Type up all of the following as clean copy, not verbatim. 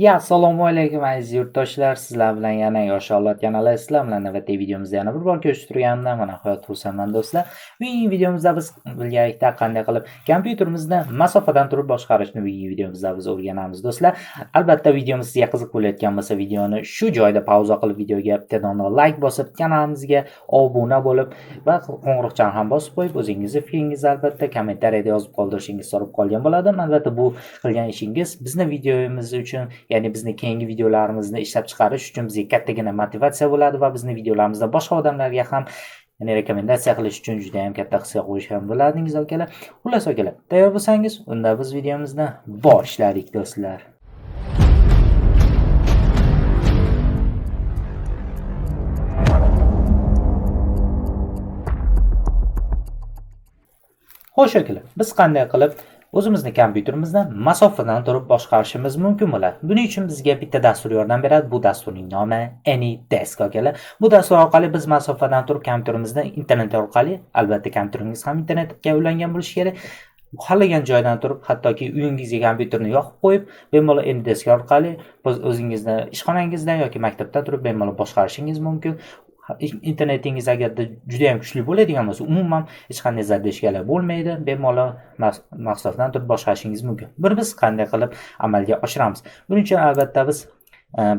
Assalomu alaykum aziz yurtdoshlar. Sizlar bilan yana Yosh avlod kanali. Sizlar bilan navbatdagi videomizda yana bir bor ko'rishib turganimdan mana hayot xursandman do'stlar. Bugungi videomizda biz birgalikda qanday qilib kompyuterimizni masofadan turib boshqarishni bugungi videomizda biz o'rganamiz do'stlar. Albatta videomiz sizga qiziq bo'layotgan bo'lsa, videoni shu joyda pauza qilib videoga bittadan like bosib, kanalimizga obuna bo'lib va qo'ng'iroqchani ham bosib qo'yib, o'zingizni fikringizni albatta kommentariyada yozib qoldirishingiz so'rab qolgan bo'ladim. Albatta bu qilgan ishingiz bizni videomiz uchun, ya'ni bizni keyingi videolarimizni ishlab chiqarish uchun bizga kattagina motivatsiya bo'ladi va bizni videolarimizda boshqa odamlarga ham ya'ni rekomendatsiya qilish uchun juda ham katta hissa qo'yish ham bo'ladingiz akalar. Xullas akalar, tayyor bo'lsangiz, unda biz videomizni boshladik do'stlar. Xo'sh akalar, biz qanday qilib o'zimizni kompyuterimizni masofadan turib boshqarishimiz mumkin bo'ladi. Buning uchun bizga bitta dastur yordam beradi. Bu dasturning nomi AnyDesk akalar. Bu dastur orqali biz masofadan turib kompyuterimizni internet orqali, albatta kompyuteringiz ham internetga ulangan bo'lishi kerak. Xohlagan joydan turib, hattoki uyingizga kompyuterni yoqib qo'yib, bemalol AnyDesk orqali o'zingizni ishxonangizda yoki maktabda turib bemalol boshqarishingiz mumkin. Internetingiz agarda juda ham kuchli bo'ladigan bo'lsa, umuman hech qanday zardishkalar bo'lmaydi, bemalol masofadan turib boshqarishingiz mumkin. Biz qanday qilib amalga oshiramiz? Buning uchun albatta biz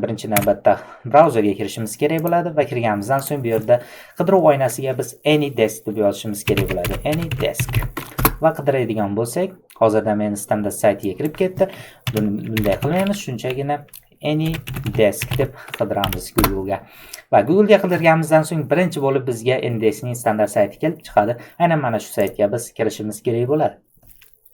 birinchi navbatda brauzerga kirishimiz kerak bo'ladi va kirganimizdan so'ng bu yerda qidiruv oynasiga biz AnyDesk deb yozishimiz kerak bo'ladi. AnyDesk va qidiradigan bo'lsak, hozirda meni standart saytiga kirib ketdi. Bunday qilmaymiz, shunchagina AnyDesk deb qidiramiz Google'ga. Va Google'ga qidirganimizdan so'ng birinchi bo'lib bizga AnyDeskning standart sayti kelib chiqadi. Aynan mana shu saytga biz kirishimiz kerak bo'ladi.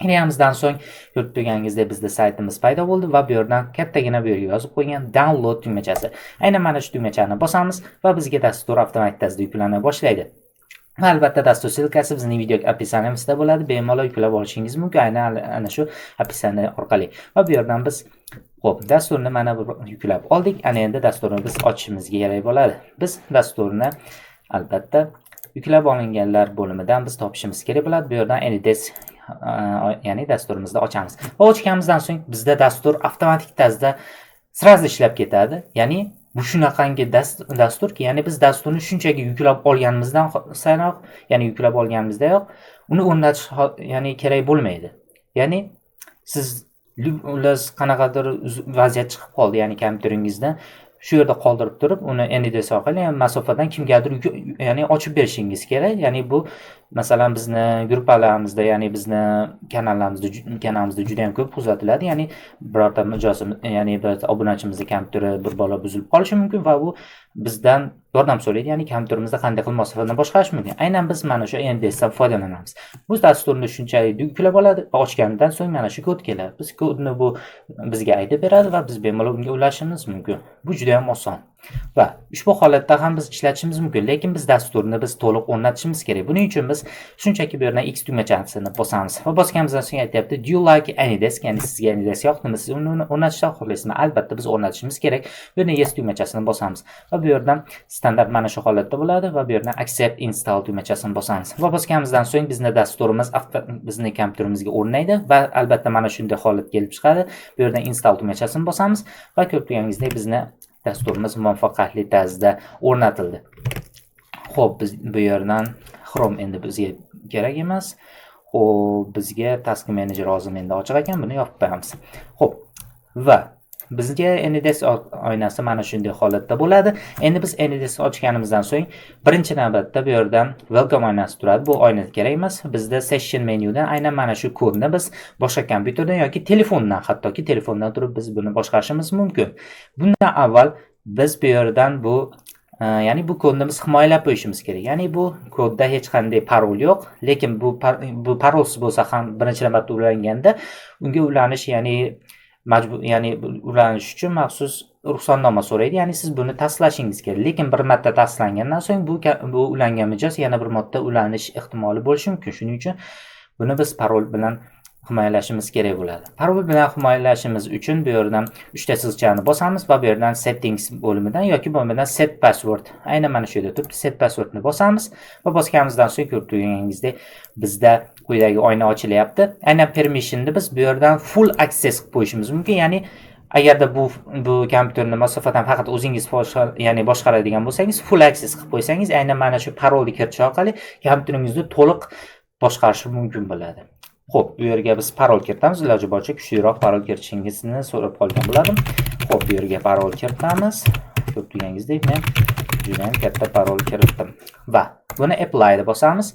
Kirganimizdan so'ng ko'rib turganingizdek bizda saytimiz paydo bo'ldi va bu yerdan kattagina bu yerga yozib qo'ygan download tugmachasi. Aynan mana shu tugmachani bosamiz va bizga dastur avtomatik tarzda yuklana boshlaydi. Albatta dastur silkasi bizning video описаниемizda bo'ladi. Bemalol yuklab olishingiz mumkin aynan ana shu описание orqali. Va bu yerdan biz xo'p, dasturni mana bu yuklab oldik. Ana endi dasturni biz ochishimizga kerak bo'ladi. Biz dasturni albatta yuklab olinganlar bo'limidan biz topishimiz kerak bo'ladi. Bu yerdan AnyDesk ya'ni dasturimizni ochamiz. Va ochganimizdan so'ng bizda dastur avtomatik tarzda sразу ishlab ketadi. Ya'ni bu shunaqangi dasturki, ya'ni biz dasturni shunchaki yuklab olganimizdan sanoq, ya'ni yuklab olganimizdayoq uni o'rnatish ya'ni kerak bo'lmaydi. Ya'ni siz qanaqadir vaziyat chiqib qoldi, ya'ni kompyuteringizda shu yerda qoldirib turib, uni AnyDesk orqali masofadan kimgadir ya'ni ochib berishingiz kerak. Ya'ni bu masalan bizni gruppalarimizda, ya'ni bizni kanalimizda juda ham ko'p kuzatiladi. Ya'ni birorta mijozimiz, ya'ni bir obunachimizning kompyuteri bir bola buzilib qolishi mumkin va bu bizdan yordam so'raydi. Ya'ni kompyuterimizda qanday qilib masofadan boshqarish mumkin. Aynan biz mana shu AnyDeskdan foydalanamiz. Bu dasturni shunchalik yuklab oladi va ochgandan so'ng mana shu kod keladi. Biz kodni bu bizga aytib beradi va biz bemalol unga ulashishimiz mumkin. Bu juda ham oson. Va ushbu holatda ham biz ishlatishimiz mumkin, lekin biz dasturni to'liq o'rnatishimiz kerak. Buning uchun biz shunchaki bu yerdan X tugmachasini bosamiz. Va bosganimizdan so'ng aytyapti, "Do you like AnyDesk?" Ya'ni sizga AnyDesk yoqdimi? Siz uni o'rnatishni xohlaysizmi? Albatta biz o'rnatishimiz kerak. Bu yerdan Yes tugmachasini bosamiz. Va bu yerdan standart mana shu holatda bo'ladi va bu yerdan Accept Install tugmachasini bosamiz. Va bosganimizdan so'ng bizning dasturimiz bizning kompyuterimizga o'rnaydi va albatta mana shunday holat kelib chiqadi. Bu yerdan Install tugmachasini bosamiz va ko'rib turganingizdek bizni dasturimiz muvaffaqiyatli tarzda o'rnatildi. Xo'p, biz bu yerdan Chrome endi bizga kerak emas. Xo'p, bizga Task Manager hozir endi ochiq ekan, buni yopib qo'yamiz. Xo'p, va bizga AnyDesk oynasi mana shunday holatda bo'ladi. Endi biz AnyDesk ochganimizdan so'ng birinchi navbatda bu yerdan Welcome oynasi turadi. Bu oyna kerak emas. Bizda Session menyudan aynan mana shu kodni biz boshqa kompyuterdan yoki telefondan, hattoki telefondan turib biz buni boshqarishimiz mumkin. Bundan avval biz bu yerdan ya'ni bu kodni biz himoyalab qo'yishimiz kerak. Ya'ni bu kodda hech qanday parol yo'q, lekin bu parolsiz bo'lsa ham birinchi navbatda ulanganda unga ulanish, ya'ni ya'ni ulanish uchun maxsus ruxsatnoma so'raydi. Ya'ni siz buni taslashingiz kerak. Lekin bir marta taslangandan so'ng bu ulangan mijoz yana bir marta ulanish ehtimoli bo'lishi mumkin. Shuning uchun buni biz parol bilan himoyalashimiz kerak bo'ladi. Parol bilan himoyalashimiz uchun bu yerdan 3 ta silchani bosamiz va bu yerdan Settings bo'limidan yoki bo'lmadan Set Password, aynan mana shu yerda turibdi, Set Passwordni bosamiz va bosganimizdan so'ng ko'rib turganingizdek bizda quyidagi oyna ochilyapti. Aynan permissionni biz bu yerdan full access qilib qo'yishimiz mumkin, ya'ni Agarda bu kompyuterni masofadan faqat o'zingiz ya'ni boshqaradigan bo'lsangiz, full access qilib qo'ysangiz, aynan mana shu parolni kiritish orqali kompyuteringizni to'liq boshqarish mumkin bo'ladi. Xo'p, bu yerga biz parol kiritamiz. Iloji boricha kuchliroq parol kiritishingizni so'rab qolgan bo'ladim. Xo'p, bu yerga parol kiritamiz. Ko'p deganingizdek, men juda ham katta parol kiritdim va buni apply deb bosamiz.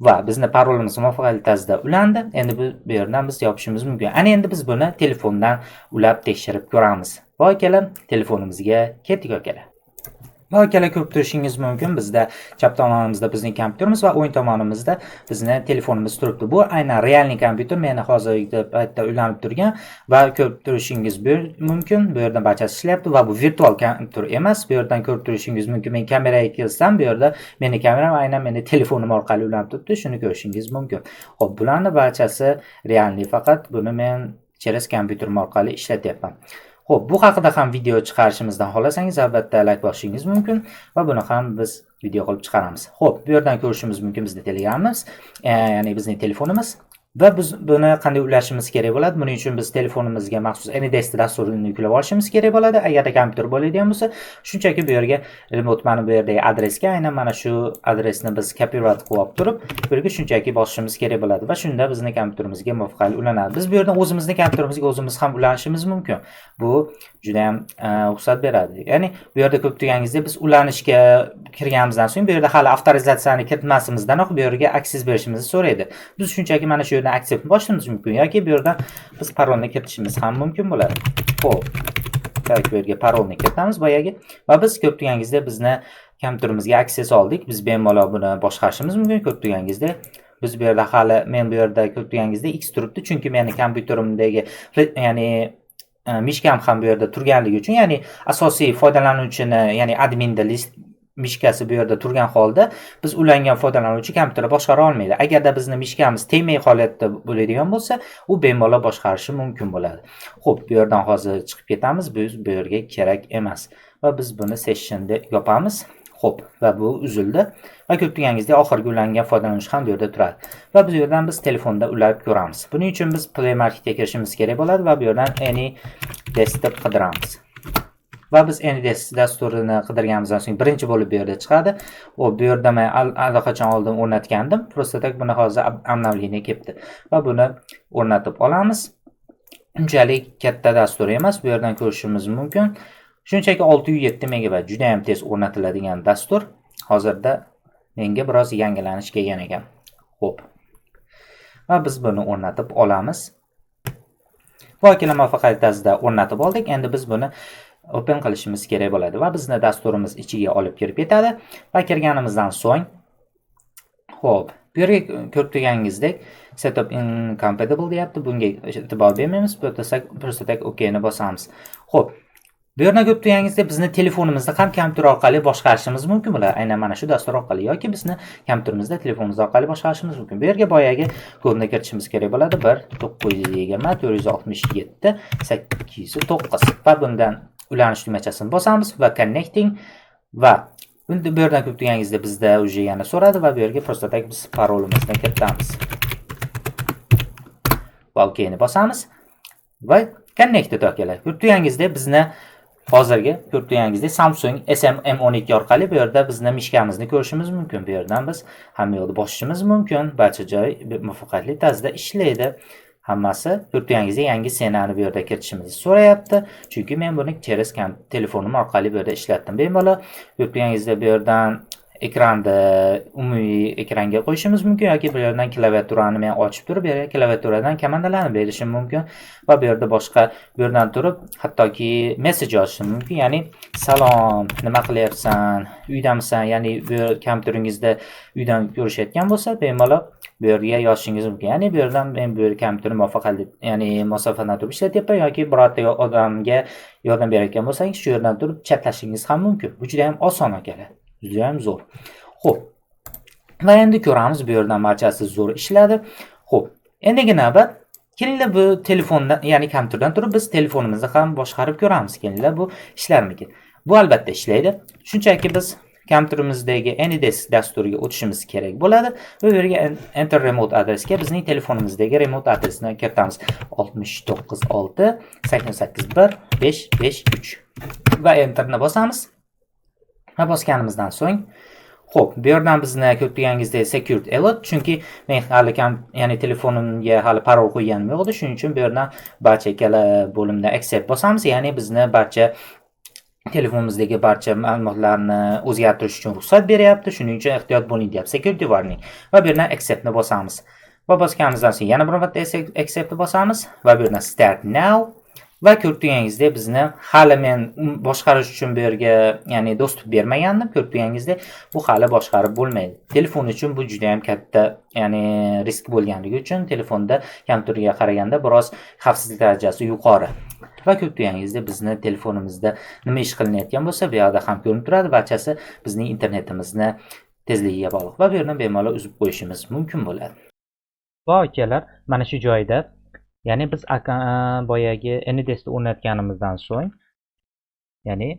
Va bizni parolimiz muvaffaqiyatli tarzda ulandi. Endi bu yerdan biz yopishimiz mumkin. Ana endi biz buni telefondan ulab tekshirib ko'ramiz. Va akalar, telefonimizga ketdik akalar. Va akalar, ko'rib turishingiz mumkin, bizda chap tomonimizda bizning kompyuterimiz va o'ng tomonimizda bizni telefonimiz turibdi. Bu aynan realniy kompyuter, meni hozirgi paytda ulanib turgan va ko'rib turishingiz mumkin. Bu yerda barchasi ishlayapti va bu virtual kompyuter emas. Bu yerdan ko'rib turishingiz mumkin. Men kameraga kelsam, bu yerda meni kameram aynan meni telefonim orqali ulanib turibdi. Shuni ko'rishingiz mumkin. Xo'p, bularning barchasi realniy, faqat buni men cheres kompyuterim orqali ishlatyapman. Xo'p, bu haqida ham video chiqarishimizdan xohlasangiz, albatta like bosishingiz mumkin va buni ham biz video qilib chiqaramiz. Xo'p, bu yerdan ko'rishimiz mumkin bizning Telegramimiz, ya'ni bizning telefonimiz. Va biz buni qanday ulashimiz kerak bo'ladi? Buning uchun biz telefonimizga maxsus AnyDesk dasturini yuklab olishimiz kerak bo'ladi. Agarda kompyuter bo'ladigan bo'lsa, shunchaki bu yerga remote mana bu yerdagi adresga, aynan mana shu adresni biz copyright qilib olib turib, bu yerga shunchaki bosishimiz kerak bo'ladi va shunda bizning kompyuterimizga muvaffaqiyatli ulanadi. Biz bu yerdan o'zimizning kompyuterimizga o'zimiz ham ulanishimiz mumkin. Bu juda ham ruxsat beradi. Ya'ni bu yerda ko'p deganingizda biz ulanishga kirganimizdan so'ng bu yerda hali avtorizatsiyani kiritmasimizdanoq bu yerga access berishimizni so'raydi. Biz shunchaki mana shu accept bosishimiz mumkin yoki bu yerdan biz parolni kiritishimiz ham mumkin bo'ladi. Xo'p, bu yerga parolni kiritamiz boyagi va biz ko'p deganingizda bizni kompyuterimizga access oldik. Biz bemalol buni boshqarishimiz mumkin. Ko'p deganingizda biz bu yerda hali men bu yerda ko'p deganingizda X turibdi, chunki meni kompyuterimdagi ya'ni mishkam ham bu yerda turganligi uchun, ya'ni asosiy foydalanuvchini, ya'ni adminda list mishkasi bu yerda turgan holda biz ulangan foydalanuvchi kompyuterni boshqara olmaydi. Agarda bizni mishkamiz tegmay holatda bo'ladigan bo'lsa, u bemalol boshqarishi mumkin bo'ladi. Xo'p, bu yerdan hozir chiqib ketamiz. Biz bu yerga kerak emas va biz buni sessionni yopamiz. Xo'p, va bu uzildi. Va ko'p deganingizda oxirgi ulangan foydalanuvchi ham bu yerda turadi. Va bu yerdan biz telefonda ulab ko'ramiz. Buning uchun biz Play Marketga kirishimiz kerak bo'ladi va bu yerdan AnyDesk deb qidiramiz. Va biz AnyDesk dasturini qidirganimizdan so'ng birinchi bo'lib bu yerda chiqadi. Bu yerda men allaqachon oldin o'rnatgandim. Просто так buni hozir обновление kelibdi. Va buni o'rnatib olamiz. Unchalik katta dastur emas, bu yerdan ko'rishimiz mumkin. Shunchaki 607 megabayt juda ham tez o'rnatiladigan dastur. Hozirda menga biroz yangilanish kelgan ekan. Xo'p. Va biz buni o'rnatib olamiz. Vakila muvaffaqiyatli tarzda o'rnatib oldik. Endi biz buni open qilishimiz kerak bo'ladi va bizni dasturimiz ichiga olib kirib ketadi. Va kirganimizdan so'ng, xo'p, bu yerga ko'rib turganingizdek setup incompatible deyapti. Bunga e'tibor bermaymiz. Просто так OK ni bosamiz. Xo'p. Bu yerda ko'p turganingizda bizni telefonimizni ham kompyuter orqali boshqarishimiz mumkin bo'ladi. Aynan mana shu dastur orqali yoki bizni kompyuterimizda telefonimiz orqali boshqarishimiz mumkin. Bu yerga boyagi kodni kiritishimiz kerak bo'ladi. 1-920-468-809 va bundan ulanish tugmachasini bosamiz va connecting va bunda bu yerdan ko'p turganingizda bizda uje yana so'radi va bu yerga просто так biz parolimizni kiritamiz. Va OK ni bosamiz va connected akalar. Ko'rib turganingizda bizni hozirgi ko'rib turganingizdek Samsung SM-M12 orqali bu yerda bizni mishkamizni ko'rishimiz mumkin. Bu yerdan biz hamma yo'lda bosishimiz mumkin. Barcha joy muvaffaqiyatli tarzda ishlaydi. Hammasi ko'rib turganingizdek yangi ssenani bu yerda kiritishimizni so'rayapti. Chunki men buni cheres telefonim orqali bu yerda ishlatdim. Bemalol ko'rib turganingizdek bu yerdan ekranda umumiy ekranga qo'yishimiz mumkin yoki bu yerdan klaviaturani men ochib turib, bu yerga klaviaturadan komandalarni berishim mumkin va bu yerda boshqa bu yerdan turib hattoki mesej yozishim mumkin. Ya'ni salom, nima qilyapsan, uydamisan, ya'ni bu kompyuteringizda uydan ko'rishayotgan bo'lsa, bemalol bu yerga yozishingiz mumkin. Ya'ni bu yerdan men bu kompyuterni muvaffaqiyatli, ya'ni masofadan turib ishlatyapman yoki birorta odamga yordam berayotgan bo'lsangiz, shu yerdan turib chatlashingiz ham mumkin. Bu juda ham oson akalar. Juda ham zo'r. Xo'p. Va endi ko'ramiz bu yerdan barchasi zo'r ishladi. Xo'p. Endigi navbat kelinglar bu telefondan, ya'ni kompyuterdan turib biz telefonimizni ham boshqarib ko'ramiz. Kelinglar bu ishlarmikin. Bu albatta ishlaydi. Shunchaki biz kompyuterimizdagi AnyDesk dasturiga o'tishimiz kerak bo'ladi va bu yerga enter remote adresga bizning telefonimizdagi remote adresni kiritamiz. 6961881 va enterni bosamiz. Va bosganimizdan so'ng xo'p, bu yerdan bizni ko'rib turganingizdek Secured Alert, chunki men hali ya'ni telefonimga hali parol qo'yganim yo'q edi, shuning uchun bu yerdan barcha ikkala bo'limda accept bosamiz, ya'ni bizni barcha telefonimizdagi barcha ma'lumotlarni o'zgartirish uchun ruxsat beryapti, shuning uchun ehtiyot bo'ling deyapti security warning va bu yerdan acceptni bosamiz. Va bosganimizdan so'ng yana bir marta acceptni bosamiz va bu yerdan start now va ko'rib turganingizdek bizni hali men boshqarish uchun bu yerga ya'ni dostуп bermagandim. Ko'rib turganingizdek bu hali boshqarib bo'lmaydi. Telefon uchun bu juda ham katta ya'ni risk bo'lganligi uchun telefonda kompyuterga qaraganda biroz xavfsizlik darajasi yuqori. Va ko'rib turganingizdek bizni telefonimizda nima ish qilinayotgan bo'lsa bu yerda ham ko'rinib turadi. Barchasi bizning internetimizni tezligiga bog'liq va bu yerdan bemalol uzib qo'yishimiz mumkin bo'ladi. Va akalar, mana shu joyda ya'ni biz boyagi AnyDeskni o'rnatganimizdan so'ng, ya'ni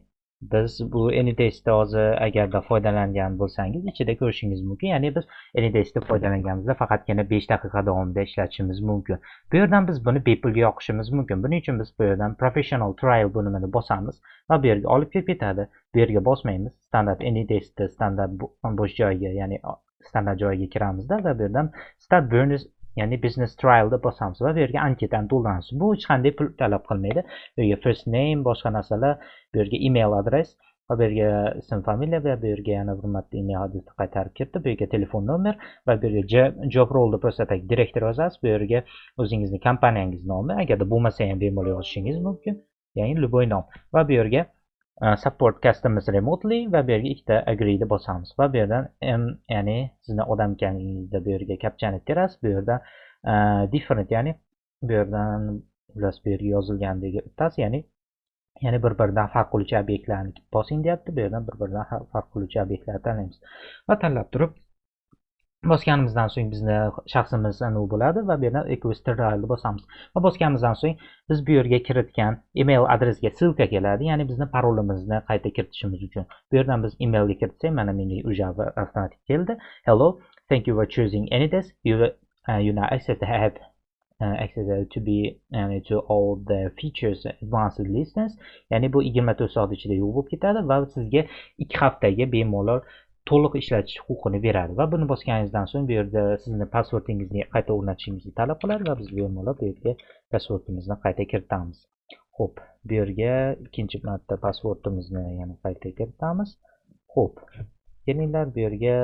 biz bu AnyDeskda hozir agarda foydalangan bo'lsangiz, ichida ko'rishingiz mumkin. Ya'ni biz AnyDeskda foydalanganimizda faqatgina 5 daqiqa davomida ishlatishimiz mumkin. Bu yerdan biz buni bepulga yoqishimiz mumkin. Buning uchun biz bu yerdan Professional Trial bo'limini bosamiz va bu yerga olib kelib ketadi. Bu yerga bosmaymiz. Standart AnyDeskda standart bo'sh joyga, ya'ni standart joyiga kiramizda va bu yerdan Start ya'ni business trialda bosamiz va bu yerga anketani to'ldiramiz. Bu hech qanday pul talab qilmaydi. Bu yerga first name, boshqa narsalar, bu yerga email adres va bu yerga ism, familiya va bu yerga yana bir marta email adresni qaytarib ketdi. Bu yerga telefon nomer va bu yerga job role prostatag direktor yozasiz. Bu yerga o'zingizning kompaniyangiz nomi, agarda bo'lmasa ham bemalol yozishingiz mumkin. Ya'ni любой nom va bu yerga support customers remotely va bu yerga ikkita agree'ni bosamiz va bu yerdan ya'ni sizni odam ekaningizda bu yerga kapchani terasiz, bu yerdan different, ya'ni bu yerdan plus bu yerga yozilgandagi o'tasiz, ya'ni bir-biridan farq qiluvchi obyektlarni bosing deyapti. Bu yerdan bir-biridan farq qiluvchi obyektlarni tanlaymiz va tanlab turib bosganimizdan so'ng bizni shaxsimiz aniq bo'ladi va bu yerdan request trialni bosamiz va bosganimizdan so'ng biz bu yerga kiritgan email adresiga ссылка keladi, ya'ni bizni parolimizni qayta kiritishimiz uchun. Bu yerdan biz emailga kiritsak, mana menga уже avtomatik keldi. Hello, thank you for choosing AnyDesk. You now access to be to all the features advanced listeners. Ya'ni bu 24 soat ichida yo'q bo'lib ketadi va sizga 2 haftaga bemalol to'liq ishlatish huquqini beradi va buni bosganingizdan so'ng bu yerda sizni passwordingizni qayta o'rnatishingizni talab qiladi va biz bemalol bu yerga passwordimizni qayta kiritamiz. Xo'p, bu yerga ikkinchi marta passwordimizni yana qayta kiritamiz. Xo'p, kelinglar bu yerga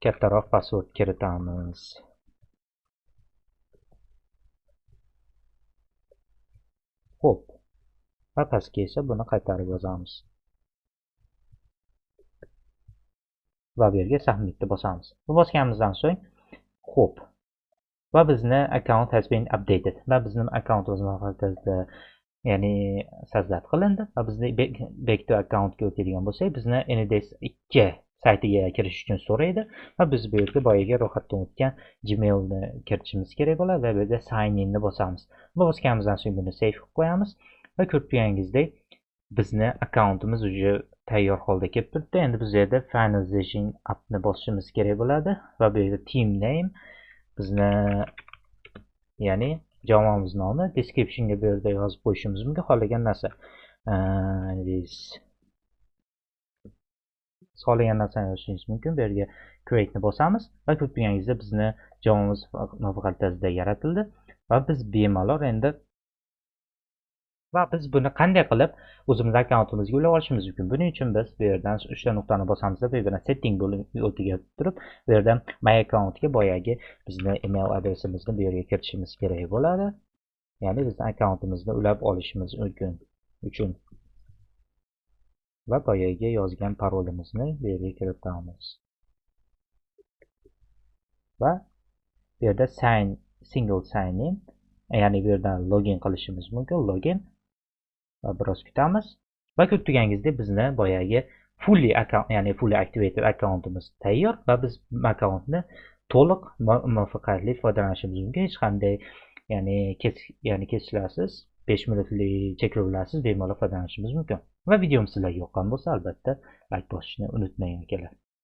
kattaroq password kiritamiz. Xo'p, va pastga esa buni qaytarib yozamiz. Va bu yerga submitni bosamiz. Bu bosganimizdan so'ng xo'p, va bizni account has been updated va bizning akkauntimiz muvaffaqiyatli ya'ni sajdat qilindi va bizni back to accountga o'tadigan bo'lsak, bizni AnyDesk 2 saytiga kirish uchun so'raydi va biz bu yerga boyaga ro'yxatdan o'tgan Gmailni kiritishimiz kerak bo'ladi va bu yerda sign inni bosamiz. Bu bosganimizdan so'ng buni save qilib qo'yamiz va ko'rib turganingizdek bizni akkauntimiz уже tayyor holda kelib turibdi. Endi biz yerda finalization appni bosishimiz kerak bo'ladi va bu yerda team name bizni ya'ni jamoamiz nomi, descriptionga bu yerda yozib qo'yishimiz mumkin xohlagan narsa. Xohlagan narsani yozishingiz mumkin. Bu yerga create ni bosamiz va ko'rib turganingizda bizni jamoamiz muvaffaqiyatli yaratildi va biz bemalol endi va biz buni qanday qilib o'zimiz akkauntimizga ulab olishimiz mumkin? Buning uchun biz bu yerdan uchta nuqtani bosamiz va bu yerdan setting bo'limiga turib, bu yerdan my accountga boyagi bizni email adresimizni bu yerga kiritishimiz kerak bo'ladi. Ya'ni bizning akkauntimizni ulab olishimiz uchun va boyagi yozgan parolimizni bu yerga kiritamiz. Va bu yerda single sign in, ya'ni bu yerdan login qilishimiz mumkin, login va biroz kutamiz va ko'rib turganingizdek bizni boyagi fully activated akkauntimiz tayyor va biz akkauntni to'liq muvaffaqiyatli foydalanishimiz mumkin. Hech qanday ya'ni kesishlarsiz 5 minutlik cheklovlarsiz bemalol foydalanishimiz mumkin. Va videom sizlarga yoqqan bo'lsa, albatta like bosishni unutmang akalar.